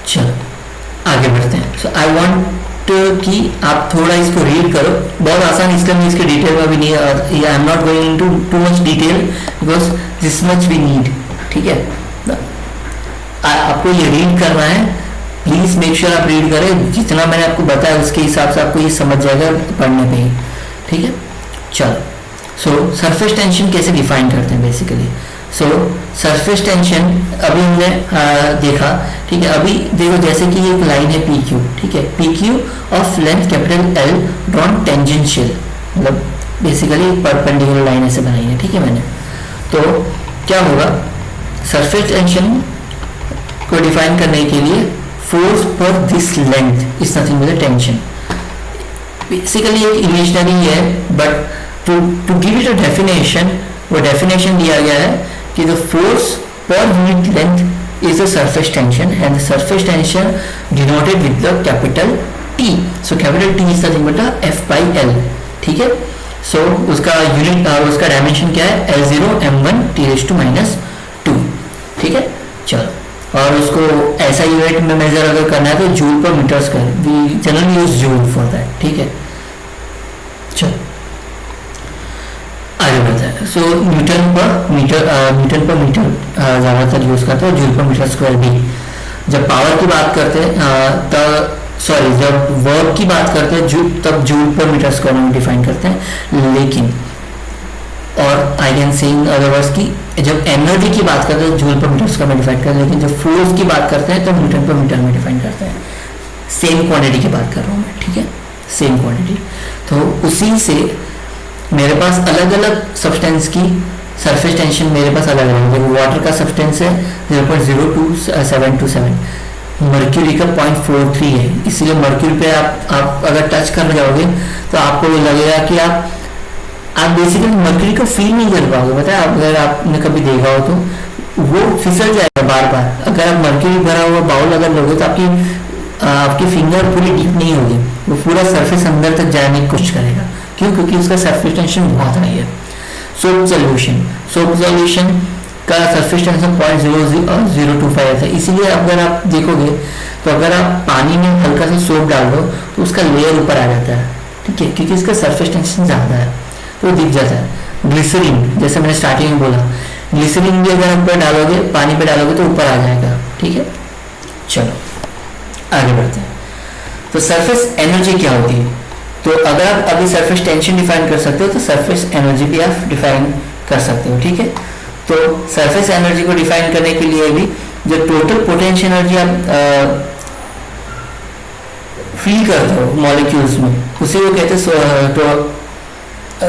चलो आगे बढ़ते हैं। सो आई वांट कि आप थोड़ा इसको रीड करो, बहुत आसान, इसलिए मैं इसके डिटेल में भी नहीं, I am not going into too much detail because this much we need. ठीक है, आपको ये रीड करना है, प्लीज मेक श्योर आप रीड करें, जितना मैंने आपको बताया उसके हिसाब से आपको ये समझ जाएगा पढ़ने पे ही। ठीक है, चलो। सो सरफेस टेंशन कैसे डिफाइन करते हैं बेसिकली। सो सरफेस टेंशन अभी हमने देखा। ठीक है, अभी देखो जैसे कि एक लाइन है पी क्यू। ठीक है, P Q of length capital L drawn tangential, मतलब बेसिकली परपेंडिकुलर लाइन ऐसे बनाई है। ठीक है मैंने, तो क्या होगा, सरफेस टेंशन को डिफाइन करने के लिए force for this length is nothing but tension. Basically एक इमेजिनरी है, but to give it a definition, वो डेफिनेशन दिया गया है कि the force per unit length is the surface tension and the surface tension denoted with the capital T. So capital T is nothing but F by L. ठीक है, सो उसका unit, उसका dimension क्या है, L0 m1 T⁻²। ठीक है, चलो, और उसको ऐसा यूनिट में मेजर अगर करना है तो joule per metre square, we generally use joule for that. ठीक है, चलो आगे बढ़ते हैं। सो न्यूटन पर मीटर ज़्यादातर यूज़ करते हैं, जूल पर मीटर स्क्वायर भी। जब पावर की बात करते हैं तब, सॉरी, जब वर्क की बात करते हैं तब जूल पर मीटर स्क्वायर में डिफाइन करते हैं। लेकिन और I can say in other words की जब एनर्जी की बात करते हैं जूल पर मीटर स्क्वायर में डिफाइन करते हैं, लेकिन जब फोर्स की बात करते हैं तो न्यूटन पर मीटर में डिफाइन करते हैं। सेम क्वांटिटी की बात कर रहा हूँ मैं। ठीक है, सेम क्वांटिटी। तो उसी से मेरे पास अलग अलग सब्सटेंस की सरफेस टेंशन मेरे पास अलग अलग है। वाटर का सब्सटेंस है 0.02727, मर्क्यूरी का 0.43 है। इसीलिए मर्क्यूरी पे आप अगर टच करने जाओगे तो आपको लगेगा कि आप बेसिकली मर्क्यूरी को फील नहीं कर पाओगे। पता है, अगर आपने कभी देखा हो तो वो फिसल जाएगा बार बार। अगर आप मर्क्यूरी भरा हुआ बाउल अगर लोगे तो आपकी फिंगर पूरी डीप नहीं होगी, वो पूरा सरफेस अंदर तक जाने की कोशिश करेगा। क्यों? क्योंकि उसका सरफेस टेंशन बहुत हाई है। सोप सॉल्यूशन का सरफेस टेंशन 0.0025 है। इसीलिए अगर आप देखोगे तो अगर आप पानी में हल्का सा सोप डाल दो तो उसका लेयर ऊपर आ जाता है। ठीक है, क्योंकि इसका सरफेस टेंशन ज़्यादा है तो दिख जाता है। ग्लिसरीन, जैसे मैंने स्टार्टिंग में बोला, ग्लिसरीन भी अगर ऊपर डालोगे, पानी पे डालोगे तो ऊपर आ जाएगा। ठीक है, चलो आगे बढ़ते हैं। तो सरफेस एनर्जी क्या होती है? तो अगर आप अभी सरफेस टेंशन डिफाइन कर सकते हो तो सरफेस एनर्जी भी आप डिफाइन कर सकते हो। ठीक है, तो सरफेस एनर्जी को डिफाइन करने के लिए भी जो टोटल पोटेंशियल एनर्जी आप फील करते हो मॉलिक्यूल्स में, उसी को कहते हैं तो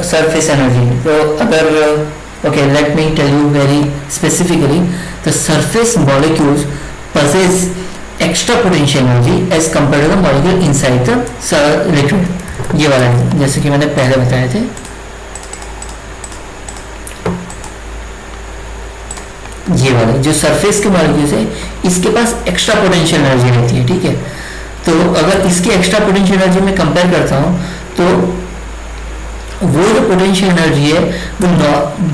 सरफेस एनर्जी। तो अगर okay, let me tell you very specifically, the surface molecules possess extra potential energy as compared to the molecule inside the liquid। ये वाला है, जैसे कि मैंने पहले बताए थे। ये वाला जो सरफेस के मॉलिक्यूल्स है, इसके पास एक्स्ट्रा पोटेंशियल एनर्जी रहती है। ठीक है, तो अगर इसकी एक्स्ट्रा पोटेंशियल एनर्जी में कंपेयर करता हूं तो वो जो पोटेंशियल एनर्जी है वो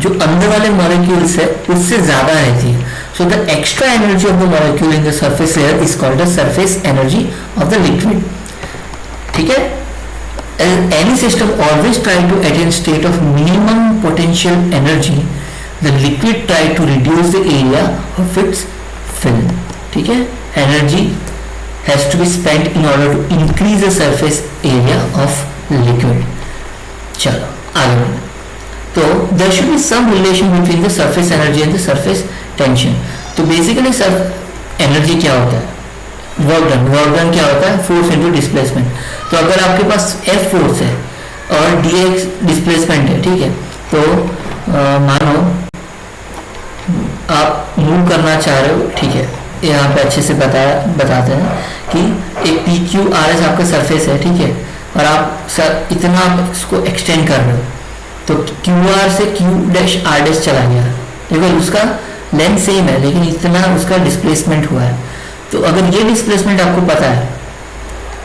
जो अंदर वाले मॉलिक्यूल्स है उससे ज्यादा रहती है। So the extra energy of the molecule in the surface layer is called the surface energy of the liquid. ठीक है, any system always try to attain state of minimum potential energy, the liquid try to reduce the area of its film। ठीक है, energy has to be spent in order to increase the surface area of liquid। चलो आगे बढ़ते। तो there should be some relation between the surface energy and the surface tension। तो basically energy क्या होता है, वर्क डन क्या होता है, फोर्स इनटू डिस्प्लेसमेंट। तो अगर आपके पास F फोर्स है और dx डिस्प्लेसमेंट है, ठीक है, तो मानो आप मूव करना चाह रहे हो। ठीक है, यहाँ पे अच्छे से बताते हैं कि एक PQRS आपका सरफेस है। ठीक है, और आप इतना आप इसको एक्सटेंड कर रहे हो तो QR से Q'R' चला गया। देखो उसका लेंथ सेम है लेकिन इतना उसका डिस्प्लेसमेंट हुआ है। तो अगर ये डिस्प्लेसमेंट आपको पता है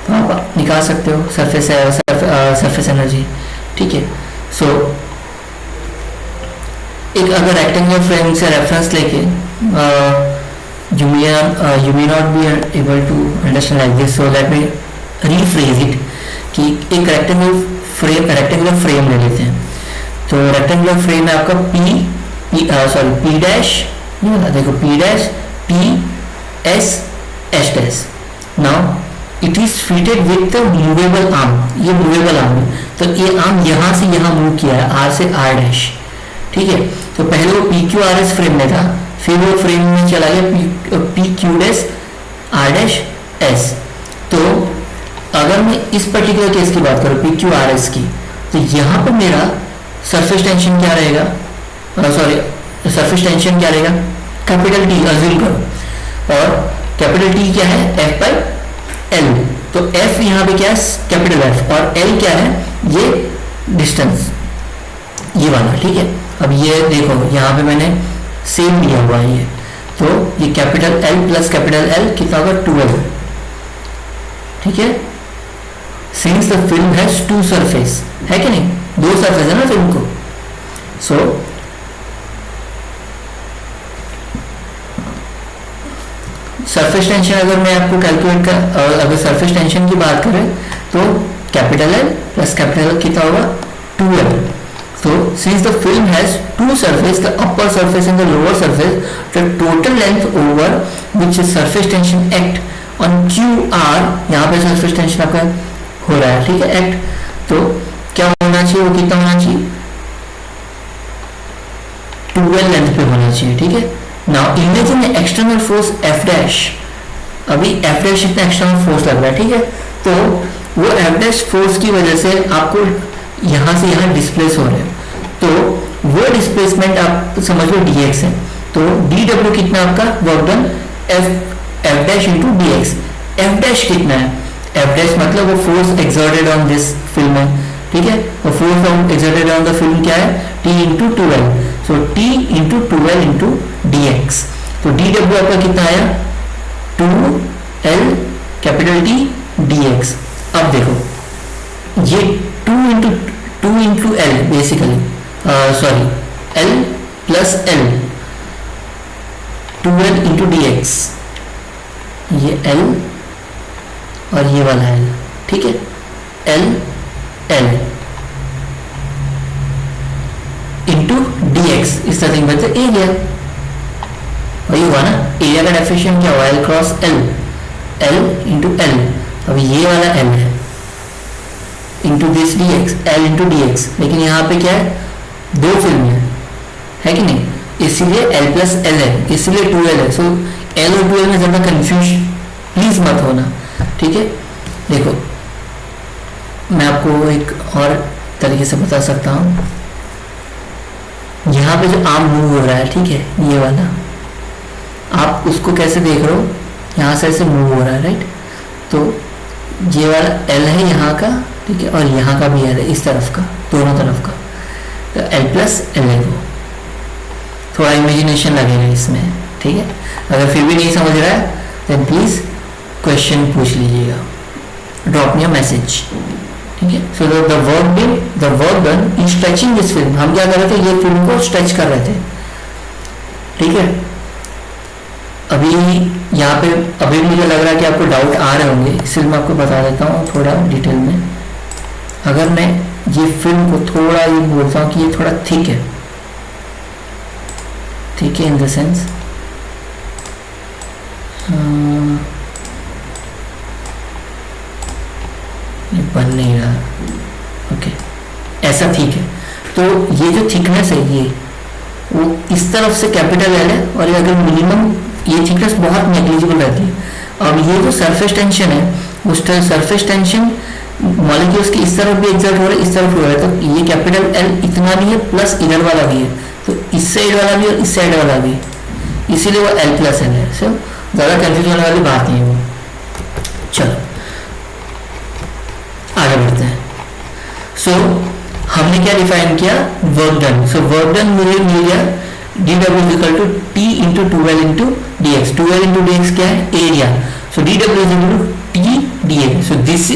तो आप निकाल सकते हो सरफेस एनर्जी। ठीक है, सो एक अगर रेक्टेंगुलर फ्रेम से रेफरेंस लेके you may not be able to understand like this, so let me rephrase it कि एक रेक्टेंगुलर फ्रेम ले लेते हैं. तो रेक्टेंगुलर फ्रेम है आपका P डैश, ये वाला देखो P dash P S S dash. Now it is fitted with movable arm. ये मूवेबल आर्म है, तो ये आर्म यहाँ से यहाँ मूव किया है R से R डैश. ठीक है, तो पहले वो PQRS फ्रेम में था, फिर वो फ्रेम में चला गया PQ dash R dash S. तो अगर मैं इस पर्टिकुलर केस की बात करूँ PQRS की, तो यहाँ पर मेरा सरफेस टेंशन क्या रहेगा, सरफेस टेंशन क्या रहेगा, कैपिटल T अज्यूम करो, और कैपिटल T क्या है F बाई L. तो F यहाँ पे क्या है कैपिटल F, और L क्या है ये डिस्टेंस, ये वाला. ठीक है, अब ये देखो यहाँ पे मैंने सेम दिया हुआ है ये, तो ये capital L plus capital L कितना होगा 12. ठीक है, since the film has two surface, है कि नहीं, दो सरफेस है ना फिल्म को. सो सरफेस टेंशन अगर मैं आपको कैलकुलेट कर, अगर सरफेस टेंशन की बात करें तो capital L plus capital L कितना होगा 2L. So since the film has two surface, the upper surface and the lower surface, the total length over which is surface tension act on QR, यहाँ पे surface tension आपका हो रहा है. ठीक है, act, तो क्या होना चाहिए, वो कितना होना चाहिए 2L लेंथ पे होना चाहिए. ठीक है, now imagine external force F dash. अभी F डैश इतना एक्सटर्नल फोर्स लग रहा है. ठीक है, तो वो F डैश फोर्स की वजह से आपको यहाँ से यहाँ डिस्प्लेस हो रहे हैं, तो वो डिस्प्लेसमेंट आप समझ लो dx है. तो dw कितना आपका work done f dash into dx. f dash कितना है, f डैश मतलब वो force exerted on this film है. ठीक है, तो force exerted on the film क्या है t इंटू 2l. सो t into 2l into dx. तो dw आपका कितना आया 2l कैपिटल T dx. अब देखो ये 2 into L basically, sorry L plus L 2L into dx, ये L और ये वाला L. ठीक है, L इंटू dx इस तरह से बनता है एरिया. वही हुआ ना, एरिया का डेफिनेशन क्या हुआ L cross L into L. अब ये वाला L है into this dx, L into dx. लेकिन यहाँ पे क्या है, दो फिल्म है कि नहीं, इसीलिए L प्लस L है, इसीलिए 2L है. सो L और 2L में ज़्यादा कंफ्यूज प्लीज मत होना. ठीक है, देखो मैं आपको एक और तरीके से बता सकता हूँ. यहाँ पे जो आर्म मूव हो रहा है, ठीक है, ये वाला आप उसको कैसे देख रहे हो, यहाँ से ऐसे मूव हो रहा है, राइट. तो ये वाला L है यहाँ का, ठीक है, और यहाँ का भी L है, इस तरफ का, दोनों तरफ का. तो L प्लस L है वो. थोड़ा इमेजिनेशन लगेगा इसमें. ठीक है, अगर फिर भी नहीं समझ रहा है देन प्लीज क्वेश्चन पूछ लीजिएगा, ड्रॉप मी अ मैसेज. ठीक है, so the work done in stretching this film. हम क्या कर रहे थे, ये फिल्म को स्ट्रेच कर रहे थे. ठीक है, अभी यहाँ पे अभी मुझे लग रहा है कि आपको डाउट आ रहे होंगे, इसलिए मैं आपको बता देता हूँ थोड़ा डिटेल में. अगर मैं ये फिल्म को थोड़ा ये बोलता हूँ कि ये थोड़ा थिक है, ठीक है, इन द सेंस ये बन नहीं रहा. ओके, ऐसा ठीक है. तो ये जो थिकनेस है ये वो इस तरफ से कैपिटल L है, और ये अगर मिनिमम ये थिकनेस बहुत नेग्लिजिबल रहती है. अब ये जो सरफेस टेंशन है, उस सरफेस टेंशन मॉलिक्यूल्स की इस तरफ भी एग्जर्ट हो रहा है, इस तरफ हो रहा है. तो ये कैपिटल L इतना भी है प्लस इधर वाला भी है, तो इस साइड वाला भी और इस साइड वाला भी, इसीलिए वो L प्लस L है. सो ज़्यादा कंफ्यूज होने वाली बात नहीं है वो. चलो आगे बढ़ते हैं. सो हमने क्या डिफाइन किया, work done. So work done मुझे मिल गया dw is equal to t into 2l into dx. 2l into dx क्या है, area. So dw is equal to t dA. So this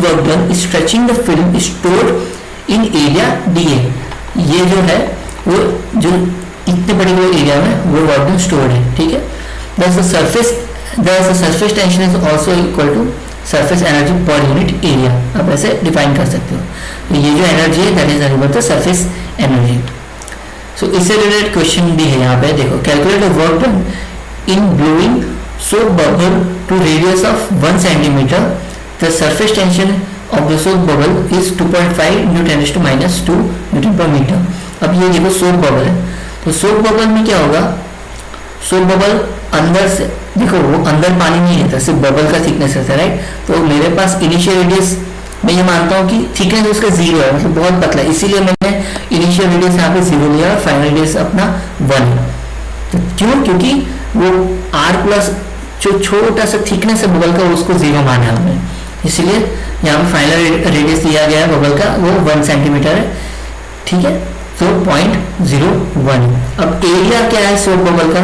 work done is stretching the film stored in area dA. ये जो है वो जो इतने particular area में वो वर्क डन स्टोर्ड है. ठीक है, the surface tension is also equal to surface energy per unit area, आप ऐसे डिफाइन कर सकते हो। तो ये जो एनर्जी है that is nothing but surface energy. So इससे रिलेटेड क्वेश्चन भी है यहाँ पे, देखो calculate the work done in blowing soap bubble to radius of 1 centimeter, the surface tension of the soap bubble is 2.5 into 10 to minus 2 Newton per meter। अब ये देखो soap bubble है, तो सोप बबल में क्या होगा, सोप बबल अंदर से देखो वो अंदर पानी नहीं रहता, सिर्फ बबल का थिकनेस रहता है, राइट। तो मेरे पास इनिशियल रेडियस मैं ये मानता हूँ कि थिकनेस उसका जीरो है, मतलब बहुत पतला है, इसीलिए मैंने इनिशियल रेडियस यहाँ पे जीरो लिया और फाइनल रेडियस अपना 1। तो क्यों, क्योंकि वो आर प्लस जो छोटा सा थिकनेस है बबल का उसको जीरो माना है हमने, इसीलिए यहाँ पे फाइनल रेडियस दिया गया है बबल का वो 1 सेंटीमीटर है, ठीक है। तो 0.01। अब एरिया क्या है सोप बबल का,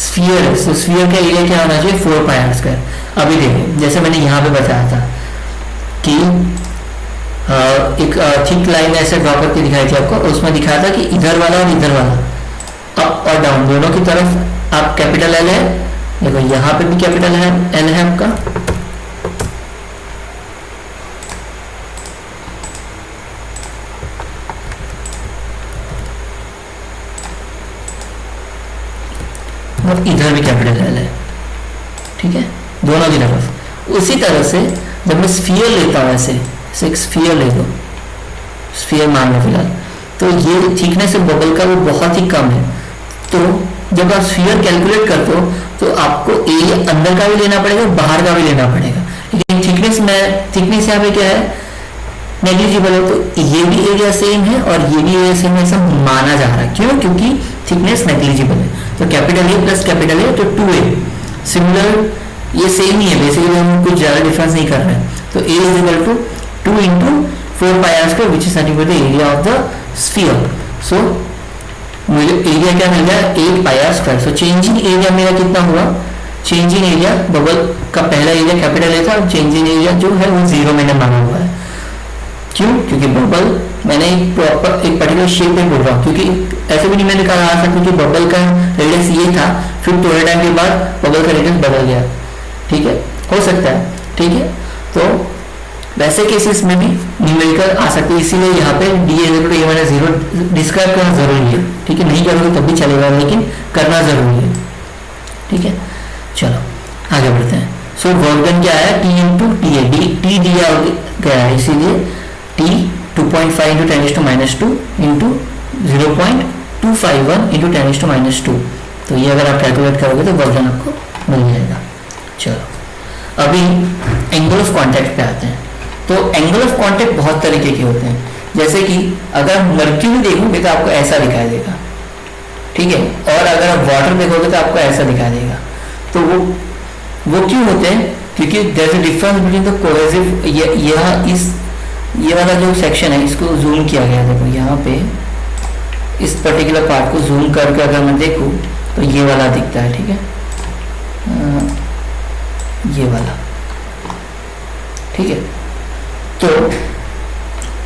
स्फीयर है, तो स्फीयर का एरिया क्या होना चाहिए 4 पाई आर स्क्वायर। अभी देखिए जैसे मैंने यहाँ पे बताया था कि एक थिक लाइन ऐसे ड्रॉ करके दिखाई थी आपको, उसमें दिखाया था कि इधर वाला और इधर वाला अप और डाउन दोनों की तरफ आप कैपिटल एल है, देखो यहाँ पे भी कैपिटल है एल है आपका, और इधर भी कैपिटल एल है, ठीक है, दोनों की तरफ। उसी तरह से जब मैं स्फीयर लेता हूँ ऐसे एक स्फीयर ले दो, स्फीयर मान लो फिलहाल, तो ये थिकनेस है बबल का वो बहुत ही कम है, तो जब आप स्फीयर कैलकुलेट करते हो तो आपको एरिया अंदर का भी लेना पड़ेगा बाहर का भी लेना पड़ेगा, लेकिन थिकनेस यहाँ पे क्या है नेग्लिजिबल है, तो ये भी एरिया सेम है और ये भी एरिया सेम है, सब माना जा रहा है। क्यों, क्योंकि थिकनेस नेग्लिजिबल है, तो capital A plus capital A तो 2a सिमिलर, ये सेम ही है बेसिकली, हम कुछ ज्यादा डिफरेंस नहीं कर रहे हैं। तो a is equal to 2 into 4 pi r square which is nothing but the area of the sphere। so मुझे एरिया क्या मिल गया 8 pi are square. So change in area मेरा कितना हुआ, चेंज इन एरिया बबल का पहला एरिया कैपिटल ए था और चेंज इन एरिया जो है वो 0 मैंने माना हुआ है। क्यों, क्योंकि बबल मैंने एक प्रॉपर एक पर्टिकुलर शेप में बोल रहा हूँ, क्योंकि ऐसे भी नहीं मैंने कहा आ सकता कि बबल का रेडियस ये था फिर थोड़े टाइम के बाद बबल का रेडियस बदल गया, ठीक है, हो सकता है, ठीक है। तो वैसे केसेस में भी न्यूमेरिकल आ सकते हैं, इसीलिए यहाँ पे d=a-0 डिस्क्राइब करना जरूरी है, ठीक है, नहीं करोगे तब भी चलेगा लेकिन करना जरूरी है, ठीक है। चलो आगे बढ़ते हैं। सो वर्क डन क्या है T इंटू टी है, टी दिया गया है इसीलिए T 2.5 इंटू 10⁻² इंटू 0.251 इंटू 10⁻²। तो ये अगर आप कैलकुलेट करोगे तो वर्क डन आपको मिल जाएगा। चलो अभी एंगल ऑफ कॉन्टैक्ट पे आते हैं। तो एंगल ऑफ कॉन्टैक्ट बहुत तरीके के होते हैं, जैसे कि अगर मर्क्यूरी देखोगे तो आपको ऐसा दिखाई देगा, ठीक है, और अगर आप वाटर देखोगे तो आपको ऐसा दिखाई देगा। तो वो क्यों होते हैं, क्योंकि there is a difference between the cohesive, ये वाला जो सेक्शन है इसको जूम किया गया, देखो यहाँ पे इस पर्टिकुलर पार्ट को जूम करके अगर मैं देखूँ तो ये वाला दिखता है, ठीक है, ये वाला, ठीक है। तो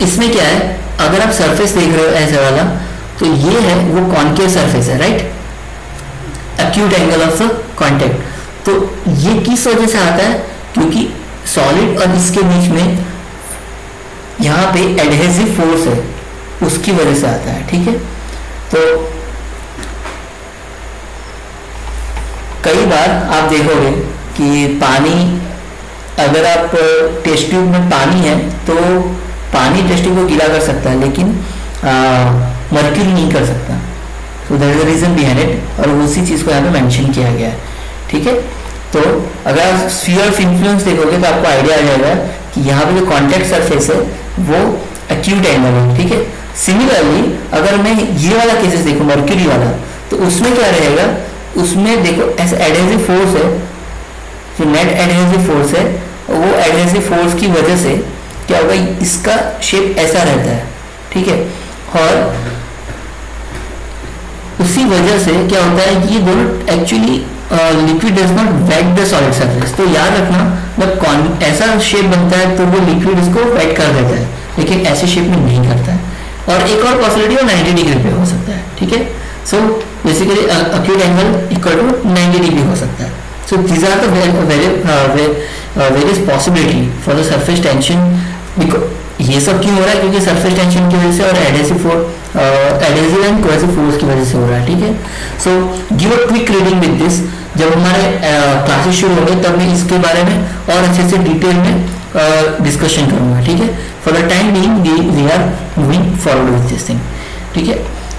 इसमें क्या है, अगर आप सरफेस देख रहे हो ऐसे वाला, तो ये है वो कॉन्केव सरफेस है, right, acute angle of contact. तो ये किस वजह से आता है, क्योंकि सॉलिड और इसके बीच में यहाँ पे एडहेसिव फोर्स है, उसकी वजह से आता है, ठीक है। तो कई बार आप देखोगे कि पानी, अगर आप टेस्ट ट्यूब में पानी है तो पानी टेस्ट ट्यूब को गीला कर सकता है, लेकिन मर्क्यूरी नहीं कर सकता। So that is the reason behind it, और उसी चीज को यहाँ पे मेंशन किया गया है, ठीक है। तो अगर आप स्फीयर ऑफ इन्फ्लुएंस देखोगे तो आपको आइडिया आ जाएगा कि यहाँ पे जो कॉन्टैक्ट सरफेस है वो एक्यूट एंगल है, ठीक है। सिमिलरली अगर मैं ये वाला केसेस देखूँ मर्क्यूरी वाला, तो उसमें क्या रहेगा, उसमें देखो ऐसे एडहेसिव फोर्स है, जो नेट एडहेसिव फोर्स है, वो एडहेसिव फोर्स की वजह से क्या होगा, इसका शेप ऐसा रहता है, ठीक है, और उसी वजह से क्या होता है कि ये दोनों actually liquid does not wet the solid surface. तो याद रखना जब ऐसा शेप बनता है तो वो लिक्विड इसको वेट कर देता है, लेकिन ऐसे शेप में नहीं करता है। और एक और पॉसिबिलिटी 90 डिग्री पे हो सकता है, ठीक है। So basically acute angle equal to 90 degree हो सकता है. So these are the various possibility for the surface tension. ये सब क्यों हो रहा है? क्योंकि सरफेस टेंशन की वजह से और एडेसिव एंड कोहेसिव फोर्स की वजह से हो रहा है. ठीक है. So give a quick reading with this. जब हमारे क्लासेस शुरू होंगे तब मैं इसके बारे में और अच्छे से डिटेल में डिस्कशन करूंगा. ठीक है. For the time being we are moving forward with this thing. ठीक है.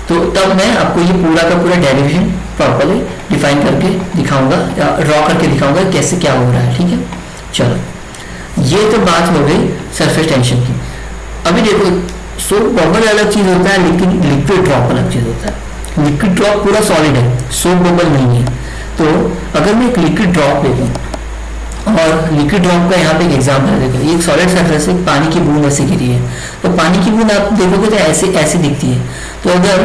तो तब मैं आपको ये पूरा का पूरा डेरिवेशन प्रॉपर्ली डिफाइन करके दिखाऊंगा, ड्रॉ करके दिखाऊंगा कैसे क्या हो रहा है. ठीक है. चलो, ये तो बात हो गई सरफेस टेंशन की. अभी देखो, सोप बबल अलग चीज होता है लेकिन लिक्विड ड्रॉप अलग चीज होता है. लिक्विड ड्रॉप पूरा सॉलिड है, सोप बबल नहीं है. तो अगर मैं एक लिक्विड ड्रॉप ले लूँ और लिक्विड ड्रॉप का यहाँ पे एक एग्जाम्पल देखो, एक सॉलिड सरफेस से पानी की बूंद ऐसे गिरी है. तो पानी की बूंद आप देखोगे तो ऐसे ऐसे दिखती है. तो अगर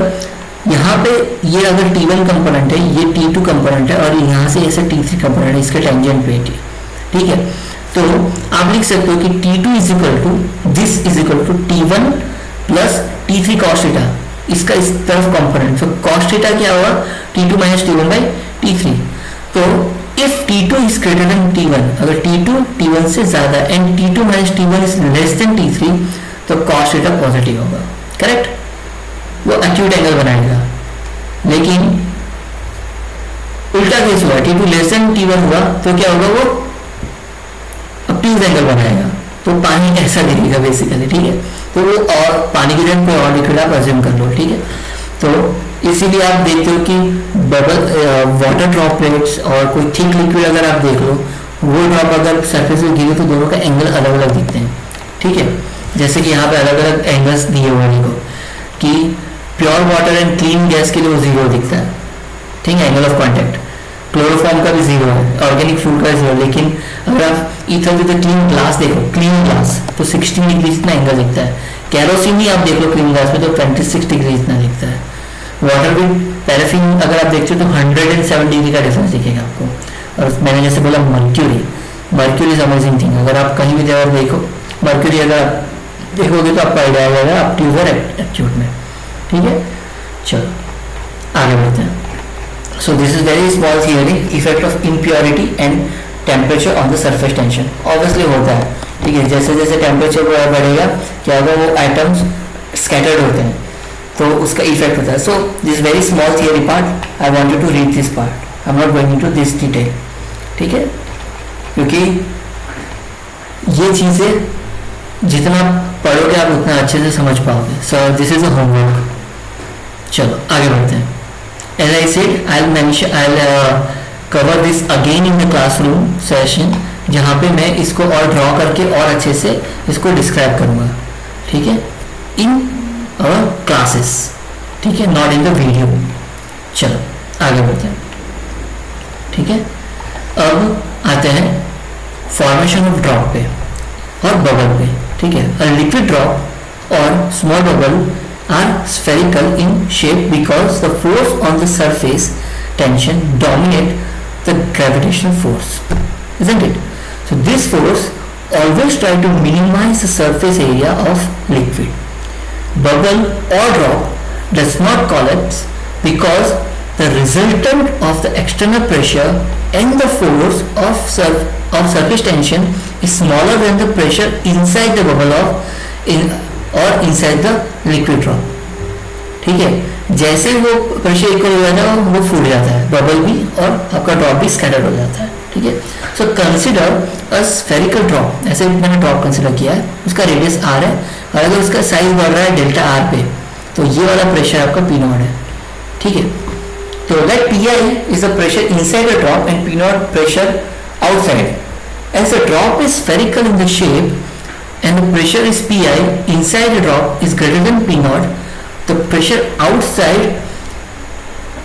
यहाँ पे ये अगर T1 कंपोनेंट है, ये T2 कंपोनेंट है और यहाँ से ऐसे T3 कंपोनेंट है, इसके टेंजेंट पे. ठीक है. तो आप लिख सकते हो कि T2 is equal to this is equal to T1 plus T3 cos theta, इसका इस तरफ कंपोनेंट. तो cos थीटा क्या होगा? T2 minus T1 by T3. तो if T2 is greater than T1, अगर T2 T1 से ज्यादा and T2 minus T1 is less than T3, तो cos थीटा पॉजिटिव होगा. करेक्ट. वो एक्यूट एंगल बनाएगा. लेकिन उल्टा केस हुआ, T2 लेस देन T1 हुआ तो क्या होगा? वो ऑब्ट्यूज एंगल बनाएगा. तो पानी ऐसा गिरेगा बेसिकली. ठीक है. तो वो और पानी की जगह कोई और लिक्विड आप अज्यूम कर लो. ठीक है. तो इसीलिए आप देखते हो कि बबल वाटर ड्रॉपलेट्स और कोई थिक लिक्विड अगर आप देख लो, वो ड्रॉप अगर सरफेस में गिरे तो दोनों का एंगल अलग अलग दिखते हैं. ठीक है. जैसे कि यहाँ पे अलग अलग एंगल्स दिए हुए हैं कि pure water and clean gas के लिए वो जीरो दिखता है. ठीक है. Angle of contact. क्लोरोफॉर्म का भी जीरो है, ऑर्गेनिक फूड का जीरो. लेकिन अगर आप ईथर विद क्लीन ग्लास देखो, क्लीन ग्लास, तो 60 डिग्री इतना एंगल दिखता है. कैरोसिन ही आप देख लो क्लीन ग्लास में तो 26 डिग्री इतना दिखता है. वाटर विद पैराफिन अगर आप देखते हो तो 107 डिग्री का डिफरेंस दिखेगा आपको. और मैंने जैसे बोला मर्क्यूरी इज अमेजिंग थिंग. अगर आप कहीं भी जगह देखो मर्क्यूरी, अगर आप देखोगे तो आपको आइडिया आ जाएगा आप ट्यूबर एक्यूट में. ठीक है. चलो आगे बढ़ते हैं. So this is very small theory, effect of impurity and temperature on the surface tension. Obviously होता है. ठीक है. जैसे जैसे टेम्परेचर बढ़ेगा क्या होगा? वो एटम्स स्कैटर्ड होते हैं तो उसका इफेक्ट होता है. So this very small theory part I wanted to read this part. I am not going into this detail. ठीक है. क्योंकि ये चीजें जितना पढ़ोगे आप उतना अच्छे से समझ पाओगे. So this is a homework. चलो आगे बढ़ते हैं. As I said, I'll cover this again in the classroom session, जहाँ पे मैं इसको और ड्रॉ करके और अच्छे से इसको डिस्क्राइब करूँगा. ठीक है. In our classes. ठीक है. Not in the video. चलो आगे बढ़ते हैं. ठीक है. अब आते हैं फॉर्मेशन ऑफ ड्रॉप पे और बबल पे. ठीक है. अ लिक्विड ड्रॉप और small bubble are spherical in shape because the force on the surface tension dominate the gravitational force, isn't it? So this force always try to minimize the surface area of liquid. Bubble or drop does not collapse because the resultant of the external pressure and the force of surface tension is smaller than the pressure inside the bubble और inside the liquid drop. ठीक है. जैसे वो pressure equal हो जाता है वो फूट जाता है बबल भी और आपका ड्रॉप भी स्कैटर्ड हो जाता है. ठीक है. So consider a spherical drop. ऐसे मैंने ड्रॉप कंसिडर किया है, उसका रेडियस r है और अगर उसका साइज बढ़ रहा है डेल्टा r पे तो ये वाला प्रेशर आपका P0 है. ठीक है. तो let Pi is the pressure inside the drop and P0 pressure outside. As the drop is spherical in the shape and the pressure is Pi inside the drop is greater than P0, the pressure outside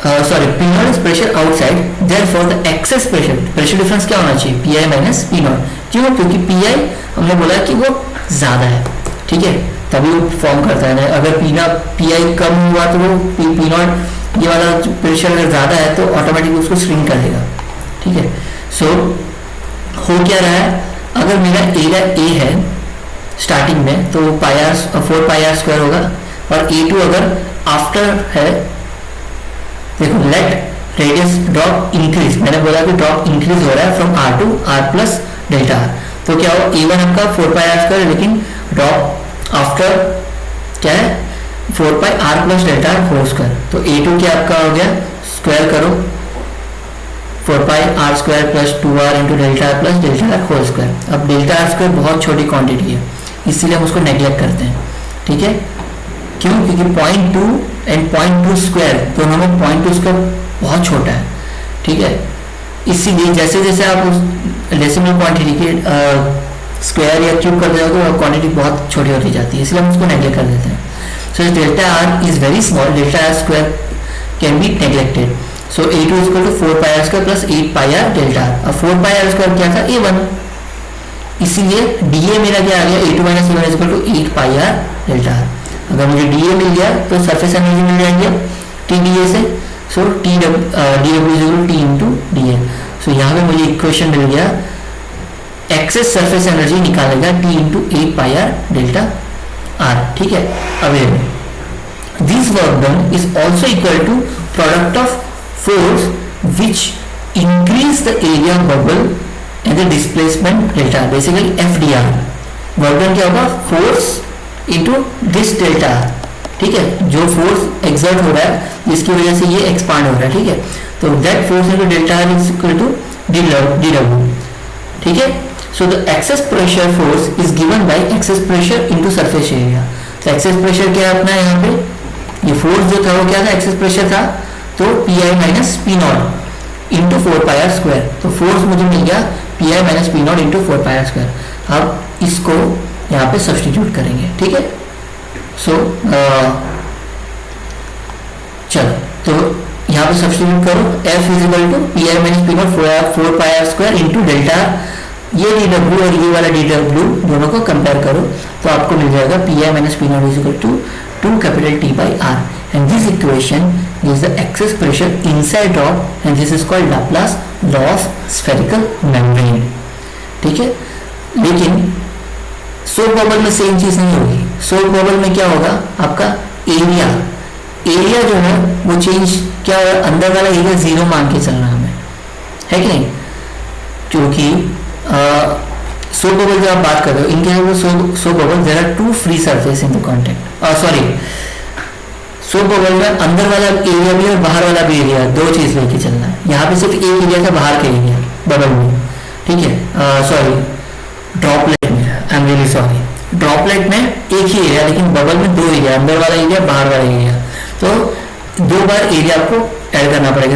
P0 is pressure outside, therefore the excess pressure difference क्या होना चाहिए? Pi minus P0. क्यों? क्योंकि Pi हमने बोला कि वो ज़्यादा है. ठीक है. तभी वो फॉर्म करता है ना. अगर Pi कम हुआ तो वो P0 ये वाला प्रेशर अगर ज़्यादा है तो ऑटोमेटिकली उसको श्रिंक कर देगा. ठीक है. सो हो क्या रहा है? अगर मेरा एरिया A है स्टार्टिंग में तो 4 पाई आर स्क्वायर होगा और A2 अगर आफ्टर है देखो लेट रेडियस ड्रॉप इंक्रीज, मैंने बोला कि ड्रॉप इंक्रीज हो रहा है from r to r plus delta r, तो क्या हो ए वन आपका 4 पाई आर स्क्वायर, लेकिन ड्रॉप आफ्टर क्या है 4 pi r plus delta r whole square, तो ए टू क्या आपका हो गया, स्क्वायर करो 4 pi are square plus 2r into delta r plus delta r whole square. अब डेल्टा आर स्क्वायर बहुत छोटी क्वांटिटी है, इसीलिए हम उसको नेग्लेक्ट करते हैं, ठीक है। क्यों? क्योंकि 0.2 एंड 0.2 स्क्वायर दोनों में 0.2 स्क्वायर बहुत छोटा है, ठीक है। इसीलिए जैसे जैसे आप उस डेसिमल क्वांटिटी के स्क्वायर या क्यूब कर देते हो तो क्वांटिटी बहुत छोटी होती जाती है, इसलिए हम उसको नेग्लेक्ट कर देते हैं। So delta r is very small, delta r square can be neglected. So a2 is equal to 4 pi r square plus 8 pi r delta r। अब 4 pi r square क्या था, a1, इसीलिए dA मेरा क्या आ गया, a2 minus a1 is equal to 8 pi r delta r। अगर मुझे dA मिल गया तो सरफेस एनर्जी मिल जाएंगे TdA से, सो dW is equal to T into dA। सो यहाँ पे मुझे इक्वेशन मिल गया, एक्सेस सरफेस एनर्जी निकालेगा T into 8 pi r delta r, ठीक है। Available this work done is also equal to product of force which increase the area bubble and the displacement delta, basically FDR। Work done क्या होगा, force into this delta, ठीक है, जो force exert हो रहा है जिसकी वजह से ये एक्सपांड हो रहा है, ठीक है। तो that force into delta r is equal to dW, ठीक है। So the excess pressure force is given by excess pressure into surface area. तो एक्सेस प्रेशर क्या है अपना, यहाँ पे ये फोर्स जो था वो क्या था, एक्सेस प्रेशर था, तो P I minus P naught into 4 pi are square. तो फोर्स मुझे मिल गया P I minus P naught into 4 pi are square. अब इसको यहाँ पे सब्सटीट्यूट करेंगे, ठीक है। सो चलो, तो यहाँ पे सब्सटीट्यूट करो, F is equal to P I minus P naught 4 pi are square into delta, ये डी डब्ल्यू और ये वाला डी डब्ल्यू दोनों को कंपेयर करो तो आपको मिल जाएगा P I minus P naught is equal to 2 capital T by R, and this equation gives the excess pressure inside drop and this is called Laplace law of spherical membrane, ठीक है। लेकिन soap bubble में same चीज नहीं होगी। Soap bubble में क्या होगा, आपका एरिया जो है वो चेंज क्या होगा, अंदर वाला एरिया 0 मान के चलना हमें, है कि नहीं। क्योंकि सोप बबल जब आप बात कर रहे हो, इनके soap bubble there are 2 free surface in the contact, sorry soap bubble में अंदर वाला एरिया भी और बाहर वाला भी एरिया, दो चीज लेके चलना है। यहाँ पे सिर्फ एक एरिया था बाहर के एरिया बबल में, ठीक है। सॉरी ड्रॉपलेट में, I am really sorry, droplet में एक ही एरिया लेकिन बबल में 2 एरिया, अंदर वाला एरिया बाहर वाला एरिया, तो 2 बार एरिया आपको ऐड करना पड़ेगा।